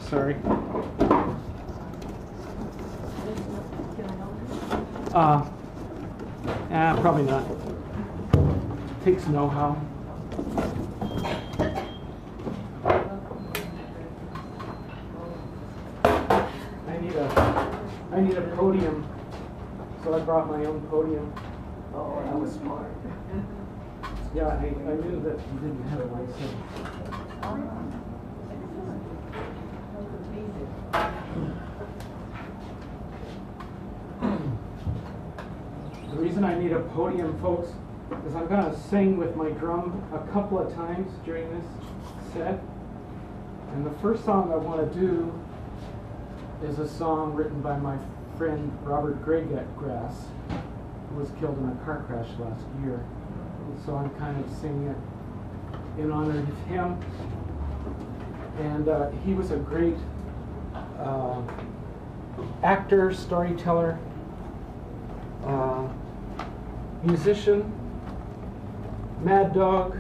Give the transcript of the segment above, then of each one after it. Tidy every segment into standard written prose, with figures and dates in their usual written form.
Sorry. Probably not. Takes know-how. I need a podium, so I brought my own podium. Oh, that was smart. Yeah, I knew that you didn't have a license. The reason I need a podium, folks, is I'm going to sing with my drum a couple of times during this set. And the first song I want to do is a song written by my friend Robert Graygrass, who was killed in a car crash last year. And so I'm kind of singing it in honor of him. And he was a great actor, storyteller, musician, mad dog,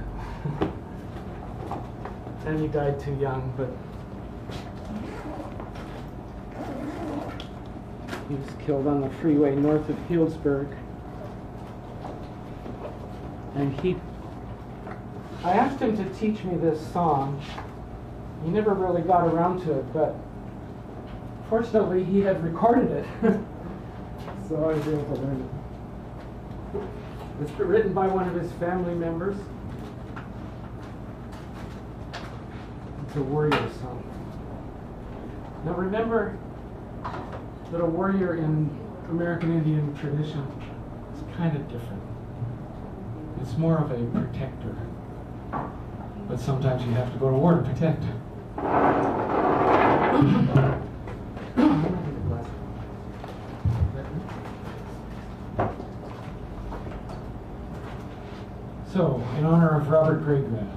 and he died too young, but he was killed on the freeway north of Healdsburg. And I asked him to teach me this song. He never really got around to it, but fortunately he had recorded it. So I was able to learn it. It's written by one of his family members. It's a warrior song. Now remember that a warrior in American Indian tradition is kind of different. It's more of a protector. But sometimes you have to go to war to protect. So, in honor of Robert Graygrass.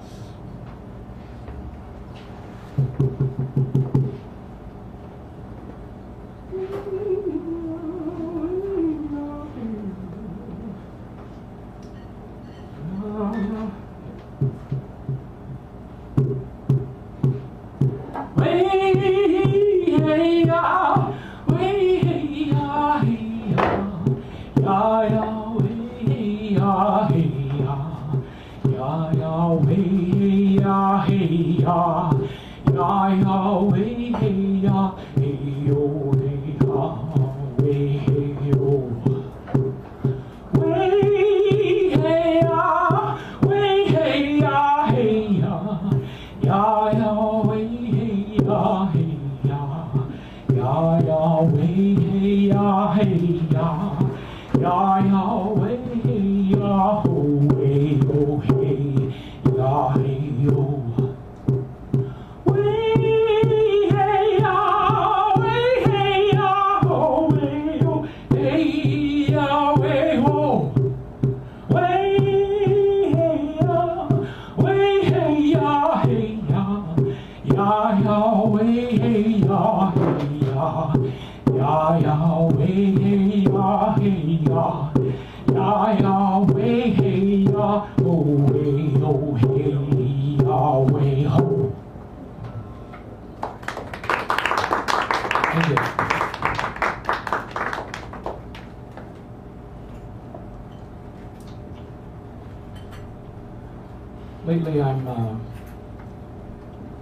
Lately I'm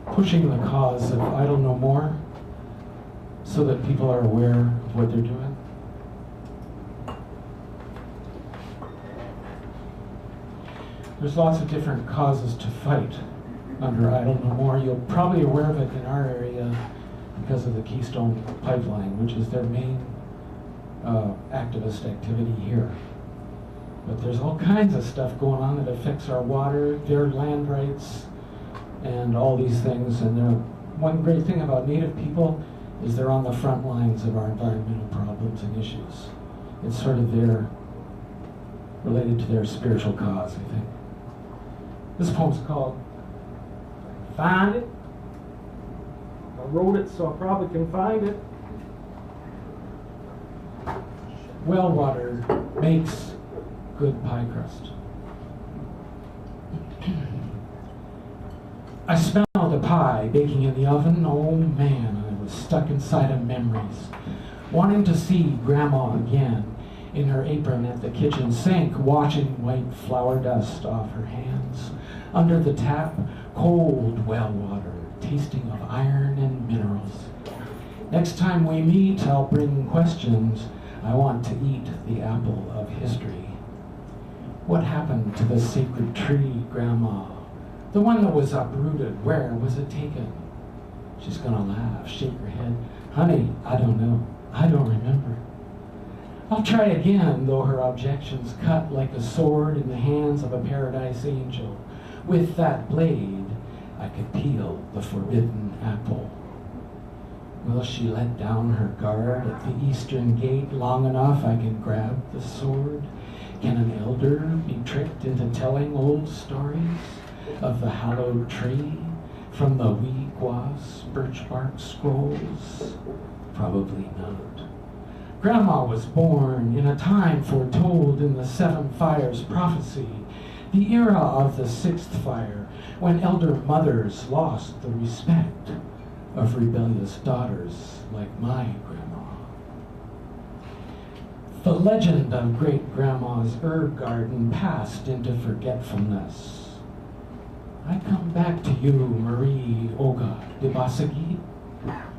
pushing the cause of Idle No More so that people are aware of what they're doing. There's lots of different causes to fight under Idle No More. You're probably aware of it in our area because of the Keystone Pipeline, which is their main activist activity here. But there's all kinds of stuff going on that affects our water, their land rights, and all these things. And one great thing about Native people is they're on the front lines of our environmental problems and issues. It's sort of related to their spiritual cause, I think. This poem's called Find It. I wrote it so I probably can find it. Well water makes good pie crust. I smell smell the pie baking in the oven. Oh man, I was stuck inside of memories, wanting to see Grandma again in her apron at the kitchen sink, washing white flour dust off her hands. Under the tap, cold well water, tasting of iron and minerals. Next time we meet, I'll bring questions. I want to eat the apple of history. What happened to the sacred tree, Grandma? The one that was uprooted, where was it taken? She's gonna laugh, shake her head. Honey, I don't know. I don't remember. I'll try again, though her objections cut like a sword in the hands of a paradise angel. With that blade, I could peel the forbidden apple. Will she let down her guard at the eastern gate long enough I can grab the sword? Can an elder be tricked into telling old stories of the hallowed tree from the Weequa's birch bark scrolls? Probably not. Grandma was born in a time foretold in the Seven Fires prophecy, the era of the sixth fire, when elder mothers lost the respect of rebellious daughters like my grandma. The legend of great-grandma's herb garden passed into forgetfulness. I come back to you, Marie Olga de Basagui,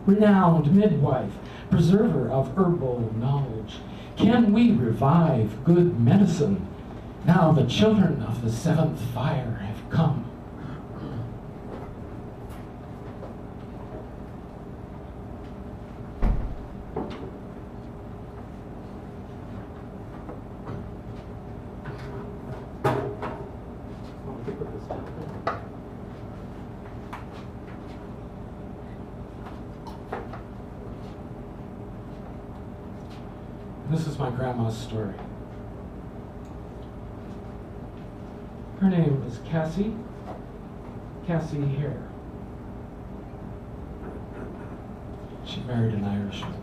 renowned midwife, preserver of herbal knowledge. Can we revive good medicine now the children of the seventh fire have come? This is my grandma's story. Her name is Cassie Hare. She married an Irishman.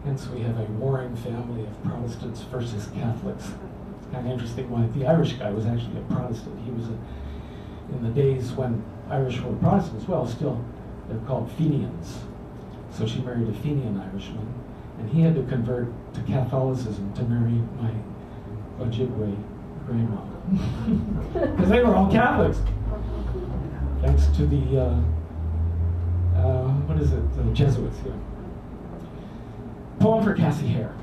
Hence we have a warring family of Protestants versus Catholics. It's kind of interesting why the Irish guy was actually a Protestant. He was in the days when Irish were Protestants, well, still, they're called Fenians. So she married a Fenian Irishman, and he had to convert to Catholicism to marry my Ojibwe grandma. Because they were all Catholics. Thanks to the, the Jesuits, yeah. Poem for Cassie Hare.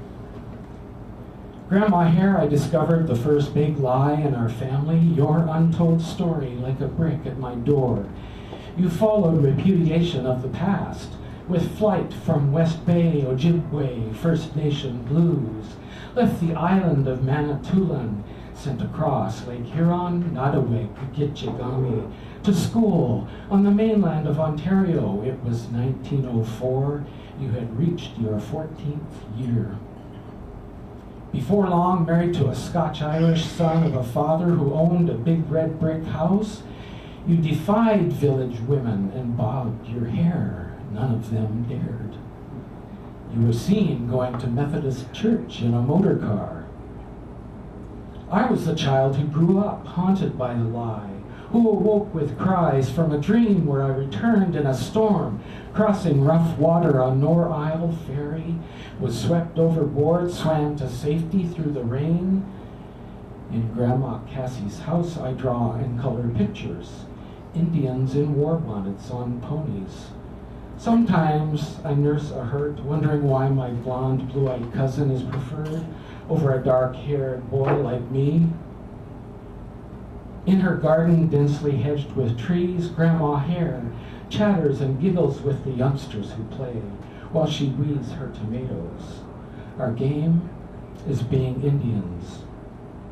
Grandma Hare, I discovered the first big lie in our family, your untold story like a brick at my door. You followed repudiation of the past, with flight from West Bay, Ojibwe, First Nation blues, left the island of Manitoulin, sent across Lake Huron, Nottoway, Gitchigami, to school on the mainland of Ontario. It was 1904. You had reached your 14th year. Before long, married to a Scotch-Irish son of a father who owned a big red brick house, you defied village women and bobbed your hair. None of them dared. You were seen going to Methodist church in a motor car. I was the child who grew up haunted by the lie, who awoke with cries from a dream where I returned in a storm, crossing rough water on Nor Isle ferry, was swept overboard, swam to safety through the rain. In Grandma Cassie's house I draw and color pictures, Indians in war bonnets on ponies. Sometimes I nurse a hurt, wondering why my blonde, blue-eyed cousin is preferred over a dark-haired boy like me. In her garden, densely hedged with trees, Grandma Hare chatters and giggles with the youngsters who play while she weeds her tomatoes. Our game is being Indians,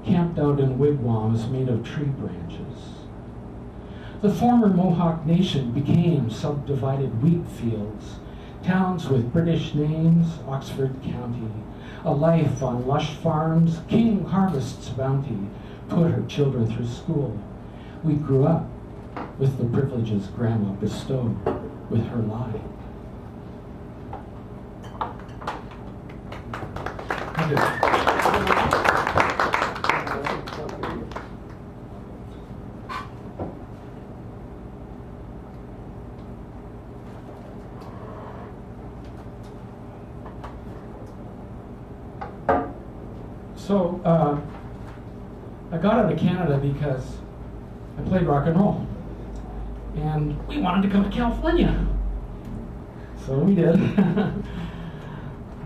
camped out in wigwams made of tree branches. The former Mohawk Nation became subdivided wheat fields, towns with British names, Oxford County, a life on lush farms, King Harvest's bounty put her children through school. We grew up with the privileges Grandma bestowed with her lie. So I got out of Canada because I played rock and roll. And we wanted to come to California. So we did. A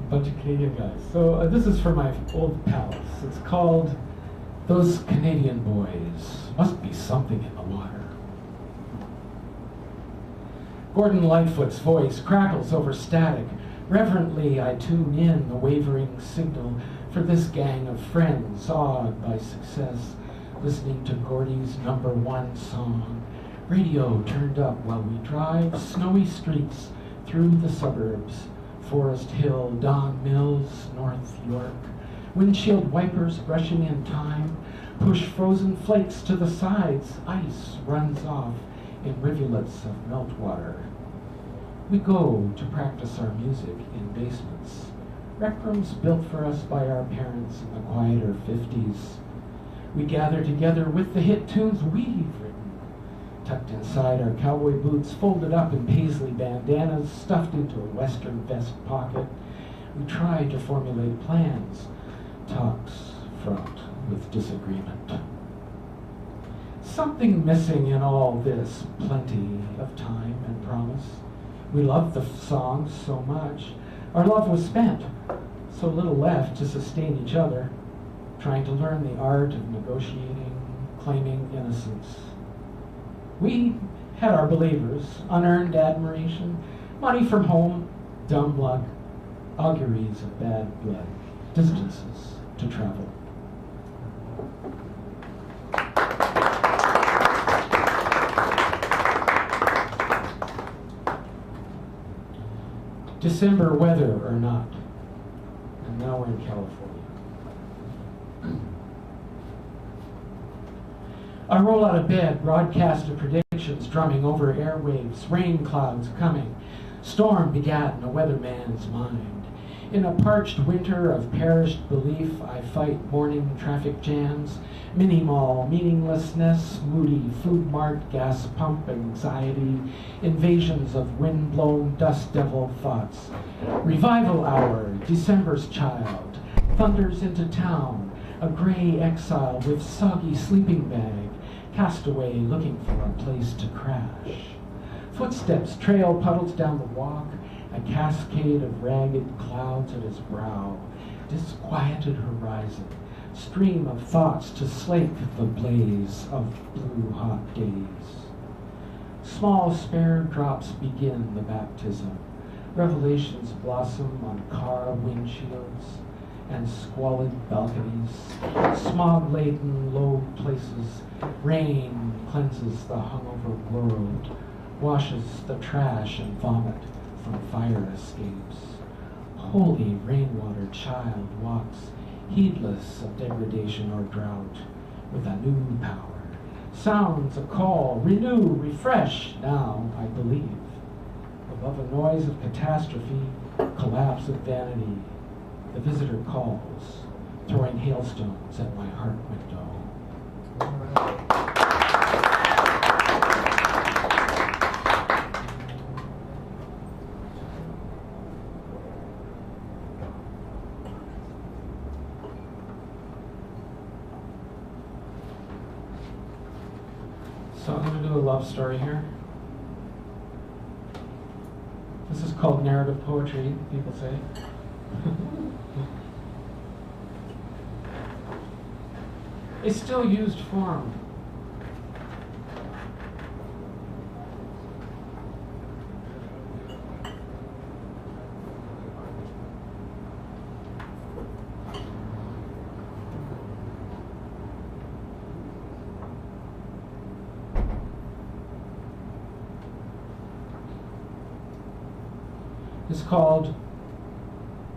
bunch of Canadian guys. So this is for my old pals. It's called Those Canadian Boys. Must be something in the water. Gordon Lightfoot's voice crackles over static. Reverently I tune in the wavering signal for this gang of friends awed by success, listening to Gordy's #1 song. Radio turned up while we drive snowy streets through the suburbs. Forest Hill, Don Mills, North York. Windshield wipers brushing in time. Push frozen flakes to the sides. Ice runs off in rivulets of meltwater. We go to practice our music in basements. Rec rooms built for us by our parents in the quieter 50s. We gather together with the hit tunes we've written, tucked inside our cowboy boots, folded up in paisley bandanas, stuffed into a western vest pocket. We try to formulate plans, talks fraught with disagreement. Something missing in all this, plenty of time and promise. We loved the songs so much. Our love was spent, so little left to sustain each other, trying to learn the art of negotiating, claiming innocence. We had our believers, unearned admiration, money from home, dumb luck, auguries of bad blood, distances to travel. December weather or not, and now we're in California. I roll out of bed, broadcast of predictions drumming over airwaves, rain clouds coming. Storm begat in a weatherman's mind. In a parched winter of perished belief, I fight morning traffic jams, mini-mall meaninglessness, moody food mart gas pump anxiety, invasions of wind-blown dust devil thoughts. Revival hour, December's child, thunders into town, a gray exile with soggy sleeping bag, castaway looking for a place to crash. Footsteps trail puddles down the walk, a cascade of ragged clouds at his brow, disquieted horizon, stream of thoughts to slake the blaze of blue hot days. Small spare drops begin the baptism. Revelations blossom on car windshields and squalid balconies, smog-laden low places. Rain cleanses the hungover world, washes the trash and vomit from fire escapes. Holy rainwater child walks, heedless of degradation or drought, with a new power. Sounds a call, renew, refresh, now I believe. Above a noise of catastrophe, collapse of vanity, the visitor calls, throwing hailstones at my heart window. So I'm going to do a love story here. This is called narrative poetry, people say. A still used form. It's called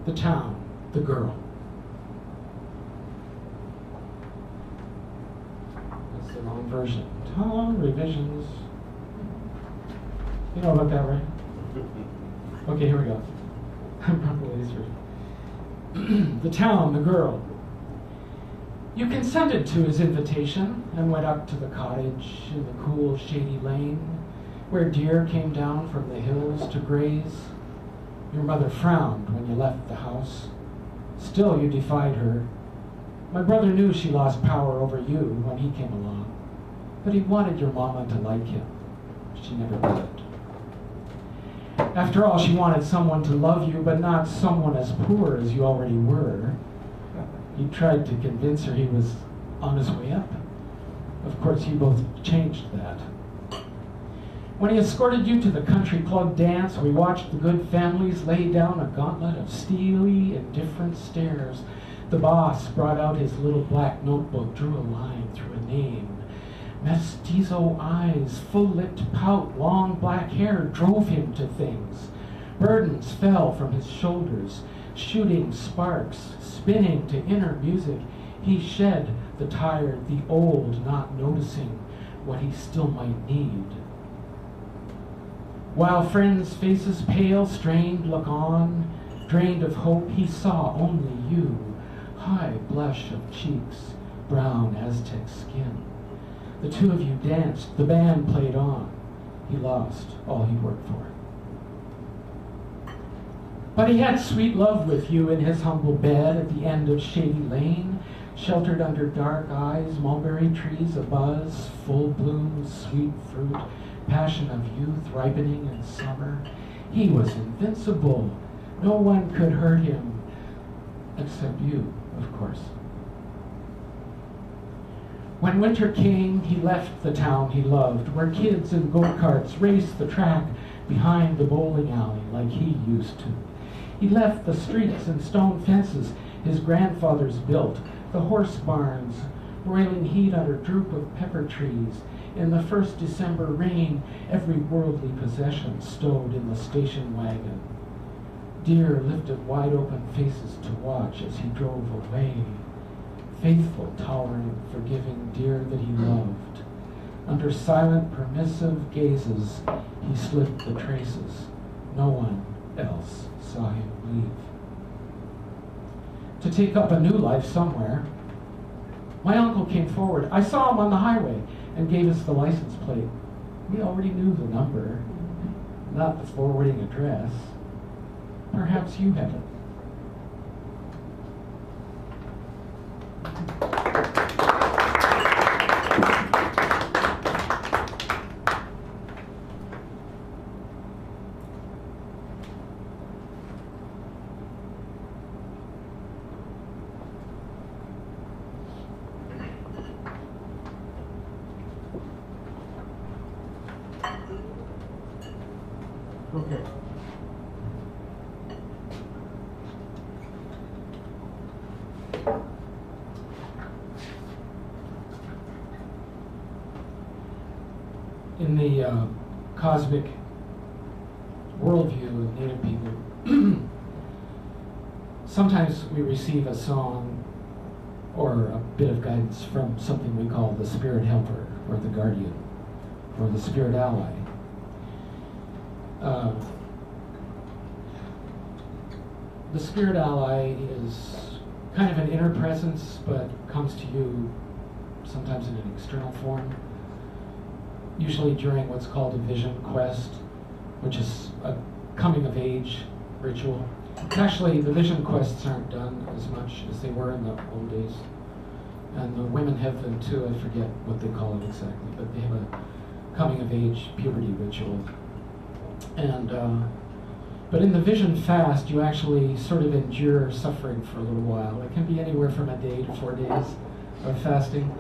The Town, the Girl. That's the wrong version. Revisions. You know about that, right? Okay, here we go. I'm probably through. The Town, the Girl. You consented to his invitation and went up to the cottage in the cool, shady lane where deer came down from the hills to graze. Your mother frowned when you left the house. Still you defied her. My brother knew she lost power over you when he came along, but he wanted your mama to like him. She never did. After all, she wanted someone to love you, but not someone as poor as you already were. He tried to convince her he was on his way up. Of course, you both changed that. When he escorted you to the country club dance, we watched the good families lay down a gauntlet of steely, indifferent stares. The boss brought out his little black notebook, drew a line through a name. Mestizo eyes, full-lipped pout, long black hair drove him to things. Burdens fell from his shoulders, shooting sparks, spinning to inner music. He shed the tired, the old, not noticing what he still might need. While friends' faces pale, strained, look on, drained of hope, he saw only you. High blush of cheeks, brown Aztec skin. The two of you danced, the band played on. He lost all he worked for. But he had sweet love with you in his humble bed at the end of Shady Lane, sheltered under dark eyes, mulberry trees abuzz, full bloom, sweet fruit, passion of youth ripening in summer. He was invincible. No one could hurt him, except you, of course. When winter came, he left the town he loved, where kids in go-karts raced the track behind the bowling alley like he used to. He left the streets and stone fences his grandfathers built, the horse barns, broiling heat under droop of pepper trees. In the first December rain, every worldly possession stowed in the station wagon. Deer lifted wide open faces to watch as he drove away. Faithful, tolerant, forgiving deer that he loved. Under silent, permissive gazes, he slipped the traces. No one else saw him leave. To take up a new life somewhere. My uncle came forward. I saw him on the highway and gave us the license plate. We already knew the number, not the forwarding address. Perhaps you have it. Okay. In the cosmic worldview of Native people, sometimes we receive a song or a bit of guidance from something we call the spirit helper or the guardian or the spirit ally. The spirit ally is kind of an inner presence, but comes to you sometimes in an external form, usually during what's called a vision quest, which is a coming of age ritual. Actually, the vision quests aren't done as much as they were in the old days. And the women have them too. I forget what they call it exactly, but they have a coming of age puberty ritual. And but in the vision fast, you actually sort of endure suffering for a little while. It can be anywhere from a day to 4 days of fasting.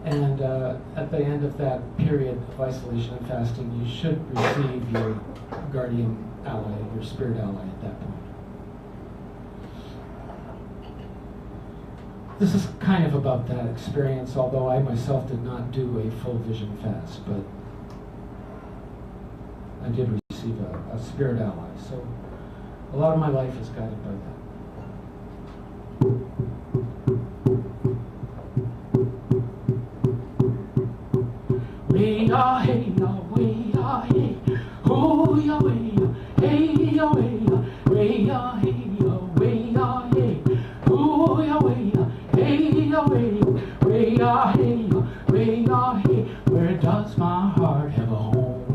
And at the end of that period of isolation and fasting, you should receive your guardian ally, your spirit ally at that point. This is kind of about that experience, although I myself did not do a full vision fast, but I did receive a spirit ally. So a lot of my life is guided by that. Way-ah, hey-ah, way-ah, hey, hoo-yah, way-ah, hey-ah, way-ah, way-ah, hey-ah, way-ah, hey, hoo-yah, way-ah, hey-ah, way-ah, way-ah, hey-ah, way-ah, hey, where does my heart have a home?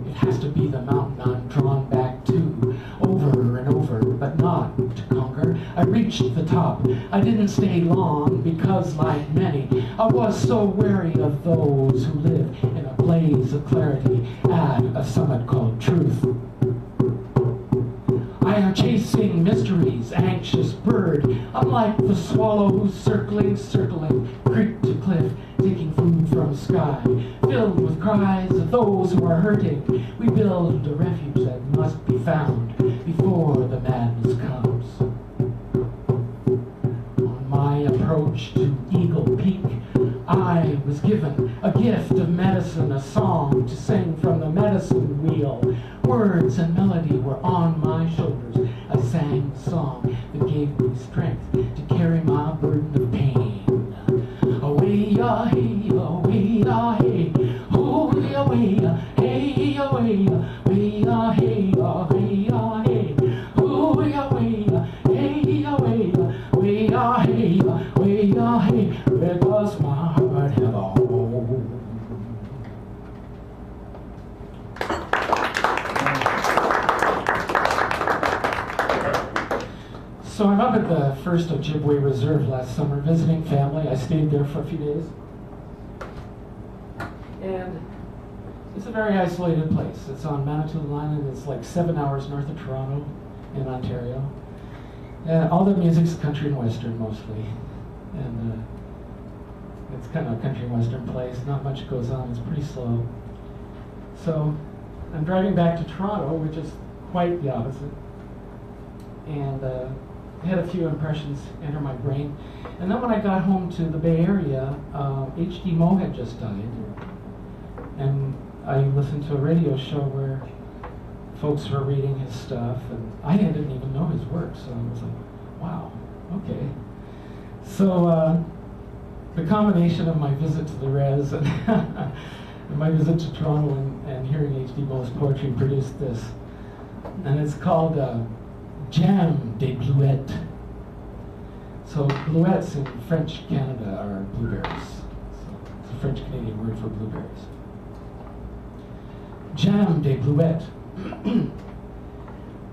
It has to be the mountain I'm drawn back to, over and over, but not to conquer. I reached the top, I didn't stay long because, like many, I was so wary of those who live in a blaze of clarity at a summit called truth. I am chasing mysteries, anxious bird. I'm like the swallow who's circling, creek to cliff, taking food from sky, filled with cries of those who are hurting. We build a refuge that must be found before the madness comes. On my approach to Eagle Peak, I was given a gift of medicine, a song to sing from the medicine wheel. Words and melody were on my shoulders. I sang a song that gave me strength to carry my burden of pain. Away-ya, hey, away-ya, hey, oh-ya, away-ya, hey, away-ya, away-ya, hey, away-ya, hey, oh-ya, away-ya, hey, away-ya, away-ya, hey, away-ya, hey, where does my heart have a home? So I'm up at the first Ojibwe Reserve last summer visiting family. I stayed there for a few days. And it's a very isolated place. It's on Manitoulin Island. It's like 7 hours north of Toronto in Ontario. And all the music's country and western mostly. And it's kind of a country and western place. Not much goes on. It's pretty slow. So I'm driving back to Toronto, which is quite the opposite. And I had a few impressions enter my brain. And then when I got home to the Bay Area, H.D. Moe had just died. And I listened to a radio show where folks were reading his stuff, and I didn't even know his work, so I was like, wow, okay. So the combination of my visit to the Res and, and my visit to Toronto and hearing H.D. Moe's poetry produced this. And it's called Jam des Bluettes. So bluettes in French Canada are blueberries. So it's a French-Canadian word for blueberries. Jam des Bluettes.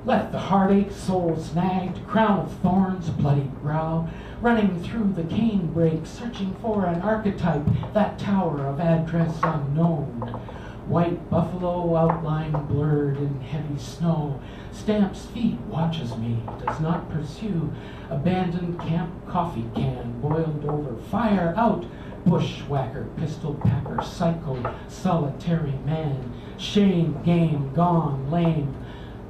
Let the heartache, soul snagged, crown of thorns, bloody brow, running through the cane brake, searching for an archetype, that tower of address unknown. White buffalo outline blurred in heavy snow, stamps feet, watches me, does not pursue, abandoned camp coffee can, boiled over, fire out, bushwhacker, pistol packer, psycho, solitary man, shame, game, gone, lame,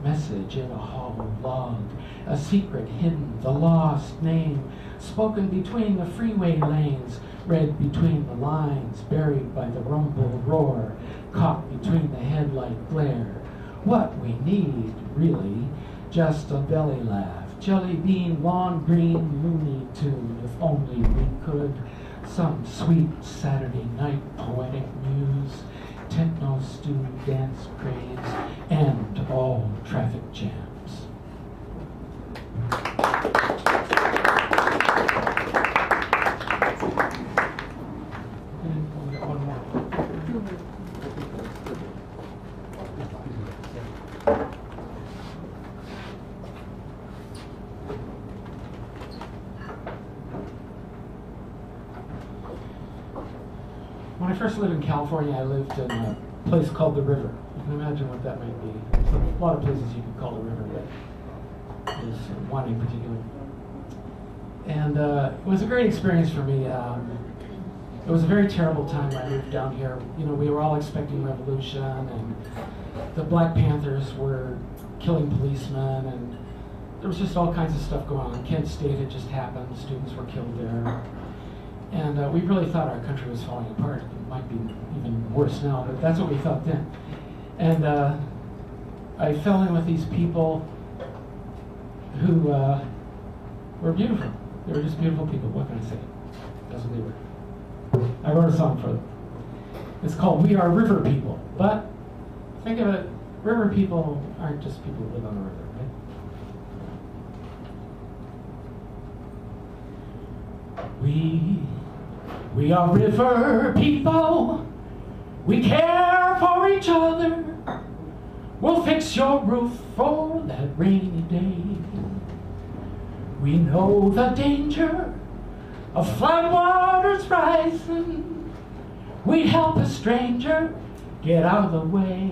message in a hollow log, a secret hidden, the lost name, spoken between the freeway lanes, read between the lines, buried by the rumble roar, caught between the headlight glare. What we need, really, just a belly laugh, jelly bean, lawn green, Looney Tune, if only we could. Some sweet Saturday night poetic muse, techno stew, dance craze, and all traffic jams. One more. When I first lived in California, I lived in a place called the River. You can imagine what that might be. There's a lot of places you could call the River, but there's one in particular. And it was a great experience for me. It was a very terrible time when I moved down here. You know, we were all expecting revolution, and the Black Panthers were killing policemen, and there was just all kinds of stuff going on. Kent State had just happened. Students were killed there. And we really thought our country was falling apart. It might be even worse now, but that's what we thought then. And I fell in with these people who were beautiful. They were just beautiful people. What can I say? That's what they were. I wrote a song for them. It's called We Are River People. But think of it, river people aren't just people who live on the river, right? We are river people. We care for each other. We'll fix your roof for that rainy day. We know the danger of floodwaters rising. We'd help a stranger get out of the way.